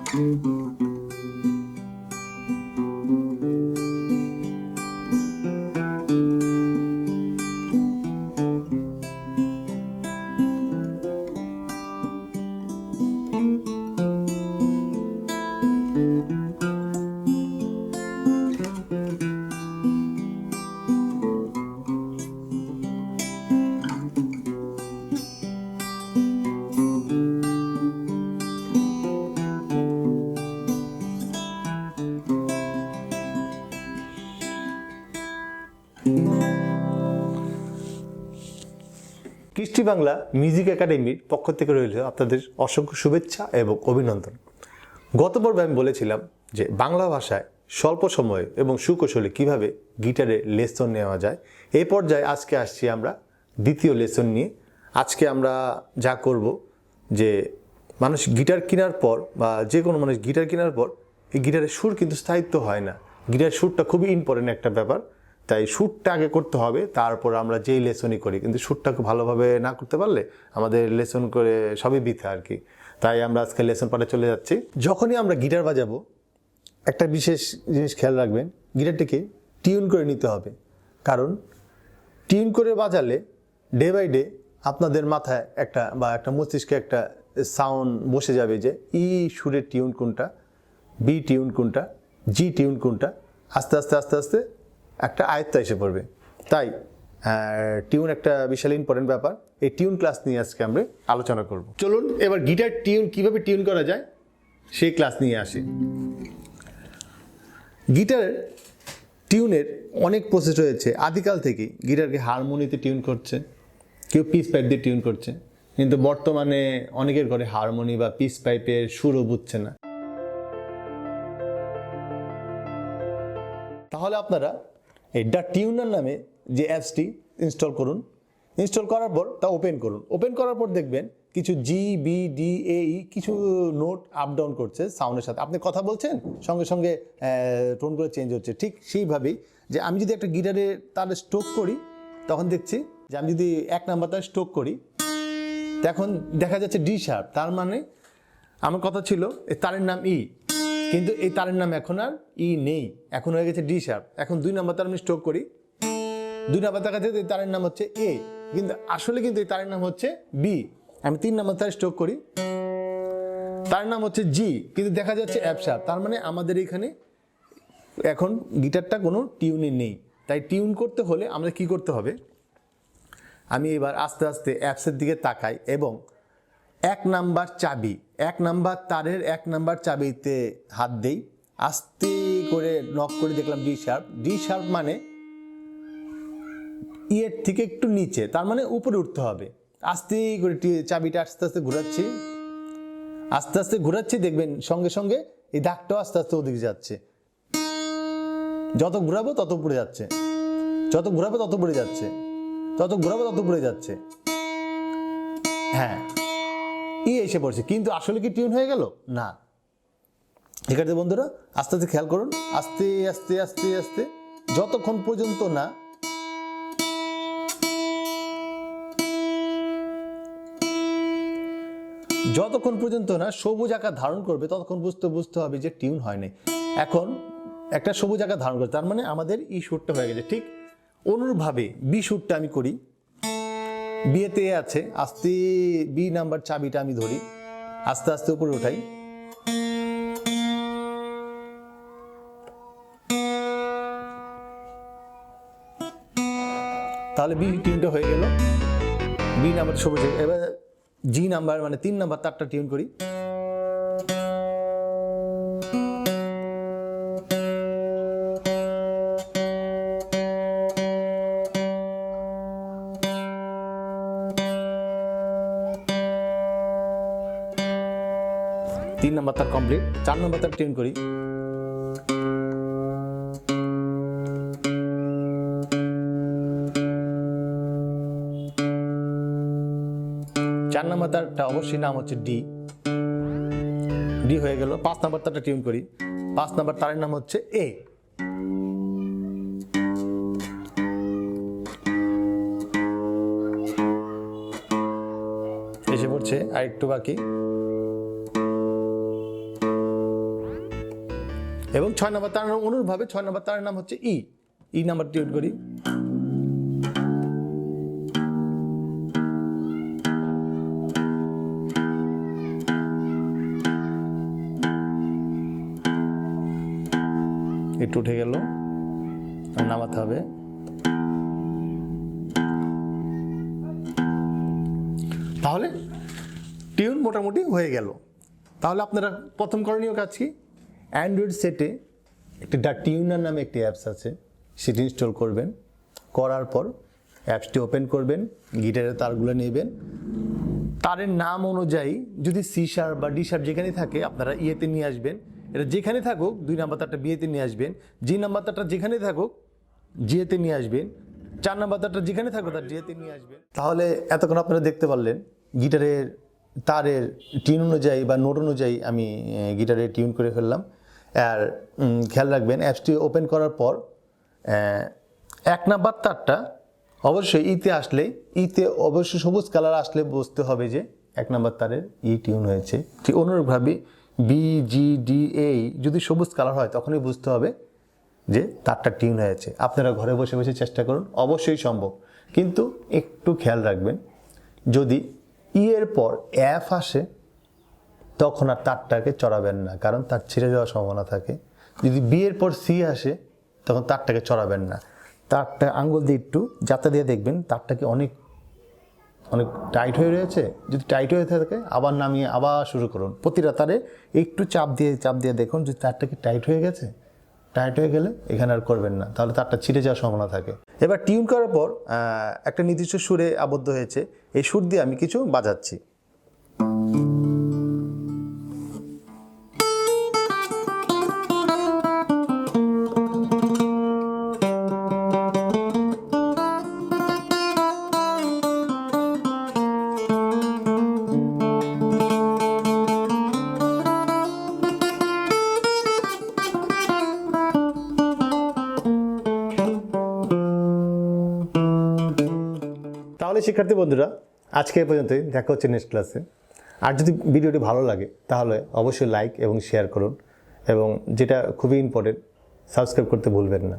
কৃষ্টি বাংলা মিউজিক একাডেমির পক্ষ থেকে রইল আপনাদের অসংখ্য শুভেচ্ছা এবং অভিনন্দন। গত পর্বে আমি বলেছিলাম যে বাংলা ভাষায় স্বল্প সময়ে এবং সুকৌশলে কিভাবে গিটারে লেসন নেওয়া যায়। এই পর্যায়ে আজকে আসছি আমরা দ্বিতীয় লেসন নিয়ে। আজকে আমরা যা করব যে মানুষ গিটার কেনার পর বা যে কোনো মানুষ গিটার কেনার পর এই গিটারের সুর কিন্তু স্থায়িত্ব হয় না। গিটারের সুরটা খুবই ইম্পর্টেন্ট একটা ব্যাপার, তাই সুরটা আগে করতে হবে, তারপর আমরা যেই লেসনই করি। কিন্তু সুরটাকে ভালোভাবে না করতে পারলে আমাদের লেসন করে সবই বৃথা আর কি। তাই আমরা আজকে লেসন পাঠে চলে যাচ্ছি। যখনই আমরা গিটার বাজাবো একটা বিশেষ জিনিস খেয়াল রাখবেন, গিটারটিকে টিউন করে নিতে হবে। কারণ টিউন করে বাজালে ডে বাই ডে আপনাদের মাথায় একটা মস্তিষ্কে একটা সাউন্ড বসে যাবে যে ই সুরের টিউন কোনটা, বি টিউন কোনটা, জি টিউন কোনটা, আস্তে আস্তে আস্তে আস্তে একটা আয়ত্ত এসে পড়বে। তাই টিউন একটা বিশাল ইম্পর্টেন্ট ব্যাপার। এই টিউন ক্লাস নিয়ে আজকে আমরা আলোচনা করব। চলুন এবার গিটার টিউন কিভাবে টিউন করা যায় সেই ক্লাস নিয়ে আসি। গিটারের টিউনের অনেক প্রসেস রয়েছে। আদিকাল থেকেই গিটারকে হারমোনিতে টিউন করছে, কেউ পিস পাইপ দিয়ে টিউন করছে, কিন্তু বর্তমানে অনেকের ঘরে হারমোনি বা পিস পাইপের সুরও বুঝছে না। তাহলে আপনারা এই দ্য টিউনার নামে যে অ্যাপসটি ইনস্টল করুন। ইনস্টল করার পর তা ওপেন করুন। ওপেন করার পর দেখবেন কিছু জি বি ডি এ ই কিছু নোট আপ ডাউন করছে সাউন্ডের সাথে। আপনি কথা বলছেন, সঙ্গে সঙ্গে টোনগুলো চেঞ্জ হচ্ছে। ঠিক সেইভাবেই যে আমি যদি একটা গিটারে তার স্ট্রোক করি, তখন দেখছি যে আমি যদি 1 নাম্বার তার স্ট্রোক করি, তখন দেখা যাচ্ছে ডি শার্প। তার মানে আমার কথা ছিল এই তারের নাম ই, কিন্তু এই তারের নাম এখন আর ই নেই, এখন হয়ে গেছে ডি শার্প। এখন 2 নাম্বার তার আমি স্ট্রোক করি, 2 নাম্বার তার কাছে এই তারের নাম হচ্ছে এ, কিন্তু আসলে কিন্তু এই তারের নাম হচ্ছে বি। আমি 3 নাম্বার তার স্ট্রোক করি, তার নাম হচ্ছে জি, কিন্তু দেখা যাচ্ছে এফ শার্প। তার মানে আমাদের এখানে এখন গিটারটা কোনো টিউনই নেই। তাই টিউন করতে হলে আমরা কি করতে হবে, আমি এবার আস্তে আস্তে অ্যাপসের দিকে তাকাই এবং 1 নাম্বার চাবি, 1 নাম্বার তারের 1 নাম্বার চাবিতে হাত দেই, আস্তে করে নক করে দেখলাম ডি শার্প। ডি শার্প মানে ইয়ের থেকে একটু নিচে, তার মানে উপরে উঠতে হবে। আস্তে করে চাবিটা আস্তে আস্তে ঘোরাচ্ছি, আস্তে আস্তে ঘোরাচ্ছি, দেখবেন সঙ্গে সঙ্গে এই দাগটাও আস্তে আস্তে ওদিকে যাচ্ছে। যত ঘোরাবো তত উপরে যাচ্ছে, যত ঘোরাবো তত উপরে যাচ্ছে, তত ঘোরাবো তত উপরে যাচ্ছে। হ্যাঁ, ই এসে পড়ছে, কিন্তু আসলে কি টিউন হয়ে গেল? না। ঠিক আছে বন্ধুরা, আস্তে আস্তে খেয়াল করুন, আস্তে আস্তে আস্তে আস্তে যতক্ষণ পর্যন্ত না সবুজ আকার ধারণ করবে, ততক্ষণ বুঝতে হবে যে টিউন হয় নাই। এখন একটা সবুজ আকার ধারণ করে, তার মানে আমাদের ই সুরটা হয়ে গেছে। ঠিক অনুরূপভাবে বি সুরটা আমি করি, বিয়েতে আছে, আস্তে বি নাম্বার চাবিটা আমি ধরি, আস্তে আস্তে উপরে উঠাই, তাহলে বি টিউনটা হয়ে গেল। বি নাম্বার সবুজ। এবার জি নাম্বার মানে 3 নাম্বার তারটা টিউন করি, তিন নাম্বার তার কমপ্লিট। 4 নাম্বার তার টিউন করি, নাম্বার তারটা অবশ্যই নাম হচ্ছে ডি, ডি হয়ে গেল। 5 নাম্বার তারটা টিউন করি, 5 নাম্বার তারের নাম হচ্ছে এ। এসে পড়ছে আর একটু বাকি। এবং 6 নাম্বার তারের নাম অনুরূপভাবে 6 নাম্বার তারের নাম হচ্ছে ই। ই নাম্বার টিউন করি। একটু উঠে গেল, নামাতে হবে। তাহলে টিউন মোটামুটি হয়ে গেল। তাহলে আপনারা প্রথম করণীয় কাজ কি, অ্যান্ড্রয়েড সেটে একটি টিউনার নামে একটি অ্যাপস আছে, সেটি ইনস্টল করবেন। করার পর অ্যাপসটি ওপেন করবেন, গিটারের তারগুলো নেবেন, তারের নাম অনুযায়ী যদি সি শার্প বা ডি শার্প যেখানে থাকে আপনারা ইয়েতে নিয়ে আসবেন। এটা যেখানে থাকুক 2 নাম্বার তারটা বিয়েতে নিয়ে আসবেন, জি নাম্বার তারটা যেখানে থাকুক জিয়েতে নিয়ে আসবেন, 4 নাম্বার তারটা যেখানে থাকুক তার জিয়েতে নিয়ে আসবেন। তাহলে এতক্ষণ আপনারা দেখতে পারলেন গিটারের তারের টিউন অনুযায়ী বা নোট অনুযায়ী আমি গিটারে টিউন করে ফেললাম। আর খেয়াল রাখবেন অ্যাপসটি ওপেন করার পর 1 নাম্বার তারটা অবশ্যই ইতে আসলে, ইতে অবশ্যই সবুজ কালার আসলে বুঝতে হবে যে 1 নাম্বার তারের ই টিউন হয়েছে। ঠিক অনুরূপভাবে বি জি ডি এই যদি সবুজ কালার হয় তখনই বুঝতে হবে যে তারটা টিউন হয়েছে। আপনারা ঘরে বসে বসে চেষ্টা করুন, অবশ্যই সম্ভব। কিন্তু একটু খেয়াল রাখবেন যদি ই এর পর এফ আসে তখন আর তারটাকে চড়াবেন না, কারণ তার ছিঁড়ে যাওয়ার সম্ভাবনা থাকে। যদি বি এর পর সি আসে তখন তারটাকে চড়াবেন না, তারটা আঙ্গুল দিয়ে একটু যাতে দিয়ে দেখবেন তারটাকে অনেক অনেক টাইট হয়ে রয়েছে। যদি টাইট হয়ে থাকে আবার নামিয়ে আবার শুরু করুন। প্রতিটা তারে একটু চাপ দিয়ে দেখুন যদি তারটা কি টাইট হয়ে গেছে। টাইট হয়ে গেলে এখানে আর করবেন না, তাহলে তারটা ছিঁড়ে যাওয়ার সম্ভাবনা থাকে। এবার টিউন করার পর একটা নির্দিষ্ট সুরে আবদ্ধ হয়েছে, এই সুর দিয়ে আমি কিছু বাজাচ্ছি। তাহলে শিক্ষার্থী বন্ধুরা আজকে এই পর্যন্তই, দেখা হচ্ছে নেক্সট ক্লাসে। আর যদি ভিডিওটি ভালো লাগে তাহলে অবশ্যই লাইক এবং শেয়ার করুন, এবং যেটা খুবই ইম্পর্টেন্ট সাবস্ক্রাইব করতে ভুলবেন না।